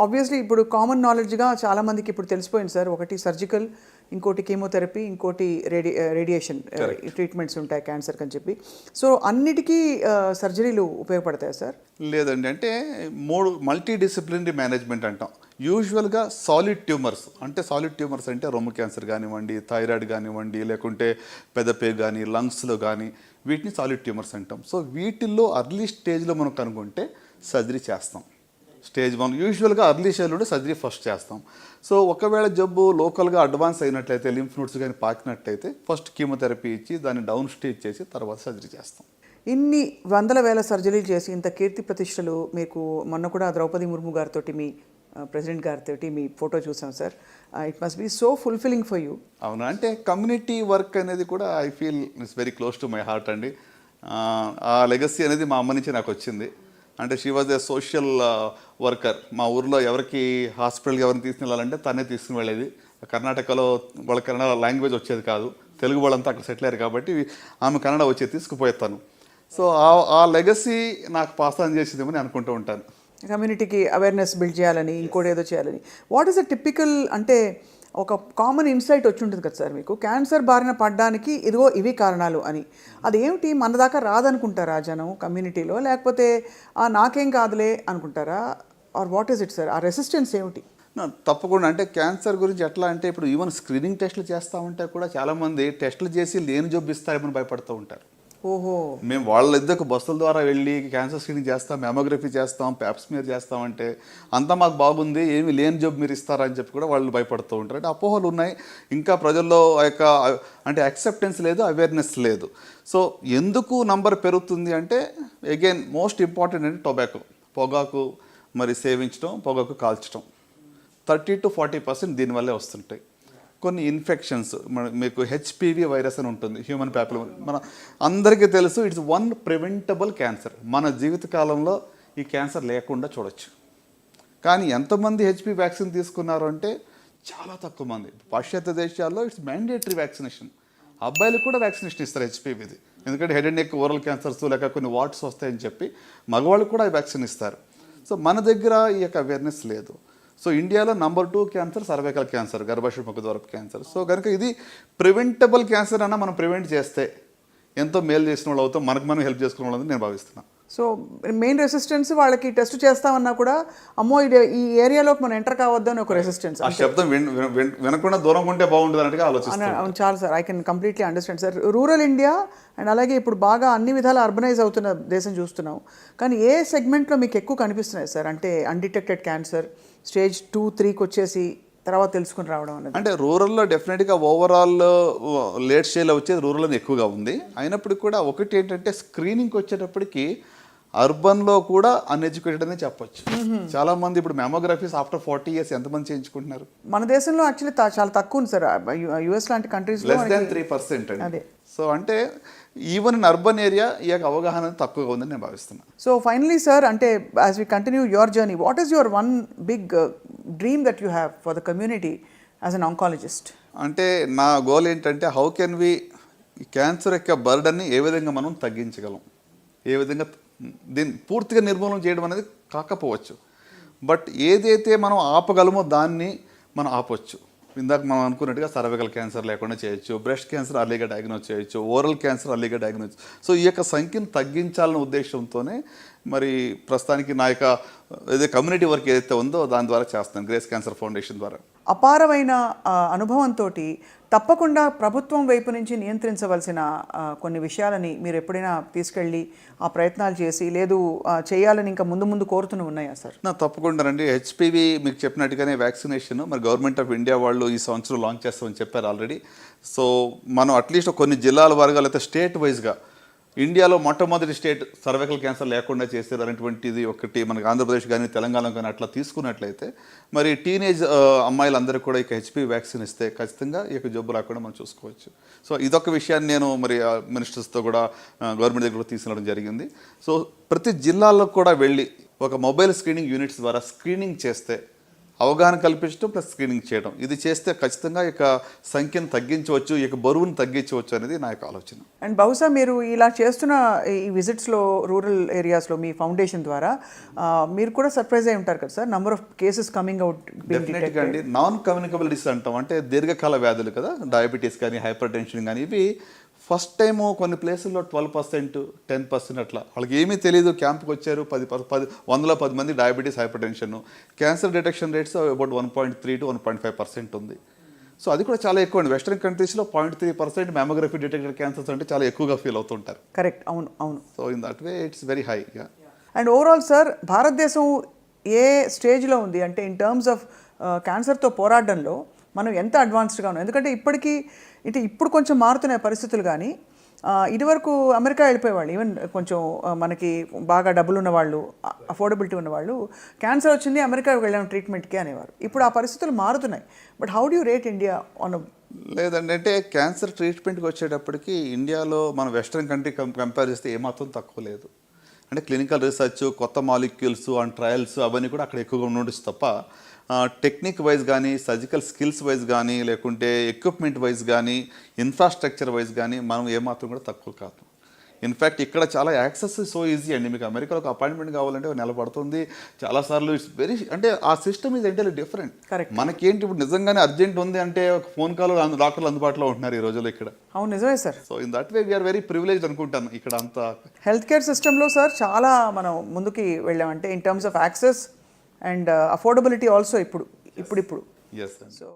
Obviously ఇప్పుడు common నాలెడ్జ్గా చాలా మందికి ఇప్పుడు తెలిసిపోయింది సార్. ఒకటి సర్జికల్, ఇంకోటి కీమోథెరపీ, ఇంకోటి రేడియేషన్ ట్రీట్మెంట్స్ ఉంటాయి క్యాన్సర్కి అని చెప్పి. సో అన్నిటికీ సర్జరీలు ఉపయోగపడతాయి సార్? లేదండి, అంటే మూడు మల్టీ డిసిప్లినరీ మేనేజ్మెంట్ అంటాం. యూజువల్గా సాలిడ్ ట్యూమర్స్ అంటే రొమ్ము క్యాన్సర్ కానివ్వండి, థైరాయిడ్ కానివ్వండి, లేకుంటే పెదపేగు కానీ, లంగ్స్లో కానీ, వీటిని సాలిడ్ ట్యూమర్స్ అంటాం. సో వీటిల్లో అర్లీ స్టేజ్లో మనం కనుక్కుంటే సర్జరీ చేస్తాం. స్టేజ్ 1 యూజువల్గా అర్లీ స్టేజ్లో సర్జరీ ఫస్ట్ చేస్తాం. సో ఒకవేళ జబ్బు లోకల్గా అడ్వాన్స్ అయినట్లయితే, లింఫ్ నోడ్స్ కానీ పాకినట్లయితే ఫస్ట్ కీమోథెరపీ ఇచ్చి దాన్ని డౌన్ స్టేజ్ చేసి తర్వాత సర్జరీ చేస్తాం. ఇన్ని వందల వేల సర్జరీలు చేసి ఇంత కీర్తి ప్రతిష్టలు మీకు మొన్న కూడా ద్రౌపది ముర్ము గారితో, మీ ప్రెసిడెంట్ గారితో మీ ఫోటో చూసాం sir. It must be so fulfilling for you. అవునా, అంటే కమ్యూనిటీ వర్క్ అనేది కూడా I feel it's very close to my heart అండి. ఆ లెగసీ అనేది మా అమ్మ నుంచి నాకు వచ్చింది. అంటే she was a social worker. మా ఊర్లో ఎవరికి హాస్పిటల్కి ఎవరిని తీసుకుని వెళ్ళాలంటే తనే తీసుకుని వెళ్ళేది. కర్ణాటకలో వాళ్ళ కన్నడ లాంగ్వేజ్ వచ్చేది కాదు, తెలుగు వాళ్ళంతా అక్కడ సెటిల్ అయ్యారు కాబట్టి ఆమె కన్నడ వచ్చేది, తీసుకుపోయేస్తాను. సో ఆ లెగసీ నాకు పాస్ ఆన్ చేసేదేమని అనుకుంటూ ఉంటాను. కమ్యూనిటీకి అవేర్నెస్ బిల్డ్ చేయాలని, ఇంకోటి ఏదో చేయాలని. వాట్ ఈస్ ద టిపికల్, అంటే ఒక కామన్ ఇన్సైట్ వచ్చి ఉంటుంది కదా సార్ మీకు, క్యాన్సర్ బారిన పడడానికి ఇదిగో ఇవి కారణాలు అని. అదేమిటి, మన దాకా రాదనుకుంటారా జనం కమ్యూనిటీలో, లేకపోతే నాకేం కాదులే అనుకుంటారా, or what is it sir? ఆ రెసిస్టెన్స్ ఏమిటి? తప్పకుండా, అంటే క్యాన్సర్ గురించి ఎట్లా అంటే ఇప్పుడు ఈవెన్ స్క్రీనింగ్ టెస్టులు చేస్తూ ఉంటే కూడా చాలామంది టెస్టులు చేసి లేని జబ్బు ఇస్తారేమని భయపడుతూ ఉంటారు. ఓహో, మేము వాళ్ళిద్దరు బస్సుల ద్వారా వెళ్ళి క్యాన్సర్ స్క్రీనింగ్ చేస్తాం, మెమోగ్రఫీ చేస్తాం, ప్యాప్స్మియర్ చేస్తామంటే అంతా మాకు బాగుంది, ఏమి లేని జబ్బు మీరు ఇస్తారా అని చెప్పి కూడా వాళ్ళు భయపడుతూ ఉంటారు. అంటే అపోహలు ఉన్నాయి. ఇంకా ప్రజల్లో అంటే యాక్సెప్టెన్స్ లేదు, అవేర్నెస్ లేదు. సో ఎందుకు నంబర్ పెరుగుతుంది అంటే అగైన్ మోస్ట్ ఇంపార్టెంట్ అంటే టొబాకో, పొగాకు మరి సేవించడం, పొగాకు కాల్చడం 30 to 40% దీనివల్లే వస్తుంటాయి. కొన్ని ఇన్ఫెక్షన్స్, మీకు హెచ్పివి వైరస్ అని ఉంటుంది, హ్యూమన్ ప్యాపిలోమా. మన అందరికీ తెలుసు ఇట్స్ వన్ ప్రివెంటబుల్ క్యాన్సర్. మన జీవితకాలంలో ఈ క్యాన్సర్ లేకుండా చూడొచ్చు. కానీ ఎంతమంది హెచ్పి వ్యాక్సిన్ తీసుకున్నారు అంటే చాలా తక్కువ మంది. పాశ్చాత్య దేశాల్లో ఇట్స్ మ్యాండేటరీ వ్యాక్సినేషన్. అబ్బాయిలకు కూడా వ్యాక్సినేషన్ ఇస్తారు హెచ్పివిది, ఎందుకంటే head and neck, oral cancers, లేక కొన్ని వాట్స్ వస్తాయని చెప్పి మగవాళ్ళు కూడా ఈ వ్యాక్సిన్ ఇస్తారు. సో మన దగ్గర ఈ యొక్క అవేర్నెస్ లేదు. సో ఇండియాలో నెంబర్ 2 క్యాన్సర్ సర్వైకల్ క్యాన్సర్, గర్భాశయ ముఖద్వారపు క్యాన్సర్. సో కనుక ఇది ప్రివెంటబుల్ క్యాన్సర్ అన్న మనం ప్రివెంట్ చేస్తే ఎంతో మేలు చేసిన వాళ్ళు అవుతాం, మనకు మనం హెల్ప్ చేసుకున్న వాళ్ళని నేను భావిస్తున్నాను. సో మెయిన్ రెసిస్టెన్స్ వాళ్ళకి టెస్ట్ చేస్తామన్నా కూడా, అమ్మో ఈ ఏరియాలోకి మనం ఎంటర్ కావద్దు అని ఒక రెసిస్టెన్స్. ఆ శబ్దం వినకుండా దూరం ఉంటే బాగుంటుంది అన్నట్టుగా ఆలోచిస్తాను. అవును, చాలా sir, I can completely understand sir. Rural India and అలాగే ఇప్పుడు బాగా అన్ని విధాలు అర్బనైజ్ అవుతున్న దేశం చూస్తున్నాం. కానీ ఏ సెగ్మెంట్లో మీకు ఎక్కువ కనిపిస్తున్నాయి సార్? అంటే అన్డిటెక్టెడ్ క్యాన్సర్ స్టేజ్ 2, 3కి వచ్చేసి తర్వాత తెలుసుకుని రావడం అనేది. అంటే రూరల్లో డెఫినెట్గా ఓవరాల్ లేట్ స్టేజ్లో వచ్చేది రూరల్ ఎక్కువగా ఉంది. అయినప్పటికీ కూడా ఒకటి ఏంటంటే స్క్రీనింగ్కి వచ్చేటప్పటికి అర్బన్లో కూడా అన్ఎడ్యుకేటెడ్ అనే చెప్పొచ్చు. చాలా మంది ఇప్పుడు మెమోగ్రఫీస్ ఆఫ్టర్ 40 years ఎంతమంది చేయించుకుంటున్నారు? మన దేశంలో యాక్చువల్లీ చాలా తక్కువ ఉంది సార్. యుఎస్ లాంటి కంట్రీస్ లెస్ దాన్ 3% అండి. సో అంటే ఈవెన్ ఇన్ అర్బన్ ఏరియా ఈ యొక్క అవగాహన తక్కువగా ఉందని నేను భావిస్తున్నాను. సో ఫైనలీ సార్, అంటే as we continue your journey, what is your one big dream that you have for the community as an oncologist? అంటే నా గోల్ ఏంటంటే హౌ కెన్ వి క్యాన్సర్ యొక్క బర్డన్ని ఏ విధంగా మనం తగ్గించగలం, ఏ విధంగా దీన్ని పూర్తిగా నిర్మూలన చేయడం అనేది కాకపోవచ్చు, బట్ ఏదైతే మనం ఆపగలమో దాన్ని మనం ఆపవచ్చు. ఇందాక మనం అనుకున్నట్టుగా సర్వైకల్ క్యాన్సర్ లేకుండా చేయొచ్చు, బ్రెస్ట్ క్యాన్సర్ అర్లీగా డయాగ్నోస్ చేయొచ్చు, ఓరల్ క్యాన్సర్ అర్లీగా డయాగ్నోస్. సో ఈ యొక్క సంఖ్యను తగ్గించాలనే ఉద్దేశంతోనే మరి ప్రస్తుతానికి నా యొక్క ఏదైతే కమ్యూనిటీ వర్క్ ఏదైతే ఉందో దాని ద్వారా చేస్తాను, గ్రేస్ క్యాన్సర్ ఫౌండేషన్ ద్వారా. అపారమైన అనుభవంతో తప్పకుండా ప్రభుత్వం వైపు నుంచి నియంత్రించవలసిన కొన్ని విషయాలని మీరు ఎప్పుడైనా తీసుకెళ్ళి ఆ ప్రయత్నాలు చేసి, లేదు చేయాలని ఇంకా ముందు ముందు కోరుతూనే ఉన్నాయా సార్? తప్పకుండా అండి. హెచ్పివి మీకు చెప్పినట్టుగానే వ్యాక్సినేషన్ మరి గవర్నమెంట్ ఆఫ్ ఇండియా వాళ్ళు ఈ సంవత్సరం లాంచ్ చేస్తామని చెప్పారు ఆల్రెడీ. సో మనం అట్లీస్ట్ కొన్ని జిల్లాల వారుగా లేకపోతే స్టేట్ వైజ్గా ఇండియాలో మొట్టమొదటి స్టేట్ సర్వైకల్ క్యాన్సర్ లేకుండా చేశారు అనేటువంటిది ఒకటి మనకి ఆంధ్రప్రదేశ్ కానీ తెలంగాణ కానీ అట్లా తీసుకున్నట్లయితే మరి టీనేజ్ అమ్మాయిలందరికీ కూడా ఇక హెచ్పివి వ్యాక్సిన్ ఇస్తే ఖచ్చితంగా ఈ యొక్క జబ్బు రాకుండా మనం చూసుకోవచ్చు. సో ఇదొక విషయాన్ని నేను మరి మినిస్టర్స్తో కూడా గవర్నమెంట్ దగ్గర తీసుకురావడం జరిగింది. సో ప్రతి జిల్లాలో కూడా వెళ్ళి ఒక మొబైల్ స్క్రీనింగ్ యూనిట్స్ ద్వారా స్క్రీనింగ్ చేస్తే అవగాహన కల్పించడం ప్లస్ స్క్రీనింగ్ చేయడం, ఇది చేస్తే ఖచ్చితంగా ఇక సంఖ్యను తగ్గించవచ్చు, ఇక బరువును తగ్గించవచ్చు అనేది నా యొక్క ఆలోచన. అండ్ బహుశా మీరు ఇలా చేస్తున్న ఈ విజిట్స్లో రూరల్ ఏరియాస్లో మీ ఫౌండేషన్ ద్వారా మీరు కూడా సర్ప్రైజ్ అయి ఉంటారు కదా sir, number of cases coming out. డెఫినెట్గా అండి. నాన్ కమ్యూనికబుల్ డిసీజ్ అంటాం, అంటే దీర్ఘకాల వ్యాధులు కదా, డయాబెటీస్ కానీ హైపర్ టెన్షన్ కానీ, ఇవి ఫస్ట్ టైము కొన్ని ప్లేసుల్లో 12%, 10% అట్లా, వాళ్ళకి ఏమీ తెలియదు, క్యాంప్కి వచ్చారు 100 మంది diabetes hyper tension, cancer detection rates about 1.3 to 1.5% ఉంది. సో అది కూడా చాలా ఎక్కువ అండి. వెస్ట్రన్ కంట్రీస్లో 0.3% మ్యామోగ్రఫీ డిటెక్టెడ్ క్యాన్సర్స్ అంటే చాలా ఎక్కువగా ఫీల్ అవుతుంటారు. కరెక్ట్, అవును అవును. So in that way it's very high. And overall sir, భారతదేశం ఏ స్టేజ్లో ఉంది అంటే ఇన్ టర్మ్స్ ఆఫ్ క్యాన్సర్తో పోరాడడంలో మనం ఎంత అడ్వాన్స్డ్గా ఉన్నాం? ఎందుకంటే ఇప్పుడు కొంచెం మారుతున్నాయి పరిస్థితులు, కానీ ఇదివరకు అమెరికా వెళ్ళిపోయేవాళ్ళు, ఈవెన్ కొంచెం మనకి బాగా డబ్బులు ఉన్నవాళ్ళు, అఫోర్డబిలిటీ ఉన్నవాళ్ళు, క్యాన్సర్ వచ్చింది అమెరికా వెళ్ళాం ట్రీట్మెంట్కి అనేవారు. ఇప్పుడు ఆ పరిస్థితులు మారుతున్నాయి. But how do you rate India on? లేదండి, అంటే క్యాన్సర్ ట్రీట్మెంట్కి వచ్చేటప్పటికి ఇండియాలో మన వెస్ట్రన్ కంట్రీ కంపేర్ చేస్తే ఏమాత్రం తక్కువ లేదు. అంటే క్లినికల్ రీసెర్చ్, కొత్త మాలిక్యూల్స్ అండ్ ట్రయల్స్ అవన్నీ కూడా అక్కడ ఎక్కువగా ఉండొచ్చు తప్ప, టెక్నిక్ వైజ్ కానీ, సర్జికల్ స్కిల్స్ వైజ్ కానీ, లేకుంటే ఎక్విప్మెంట్ వైజ్ కానీ, ఇన్ఫ్రాస్ట్రక్చర్ వైజ్ కానీ మనం ఏమాత్రం కూడా తక్కువ కాదు. ఇన్ఫ్యాక్ట్ ఇక్కడ చాలా యాక్సెస్ సో ఈజీ అండి. మీకు అమెరికాలో ఒక అపాయింట్మెంట్ కావాలంటే ఒక నెల పడుతుంది చాలాసార్లు. ఇట్స్ వెరీ, అంటే ఆ సిస్టమ్ ఈజ్ ఎంటైర్లీ డిఫరెంట్. మనకేంటి ఇప్పుడు నిజంగానే అర్జెంట్ ఉంది అంటే ఒక ఫోన్ కాల్ డాక్టర్లు అందుబాటులో ఉంటున్నారు ఈ రోజుల్లో ఇక్కడ. అవును, నిజమే sir. So in that way we are very privileged అనుకుంటాను ఇక్కడ అంతా. హెల్త్ కేర్ సిస్టంలో సార్ చాలా మనం ముందుకి వెళ్ళామంటే in terms of access and affordability also ఇప్పుడు. ఎస్. సో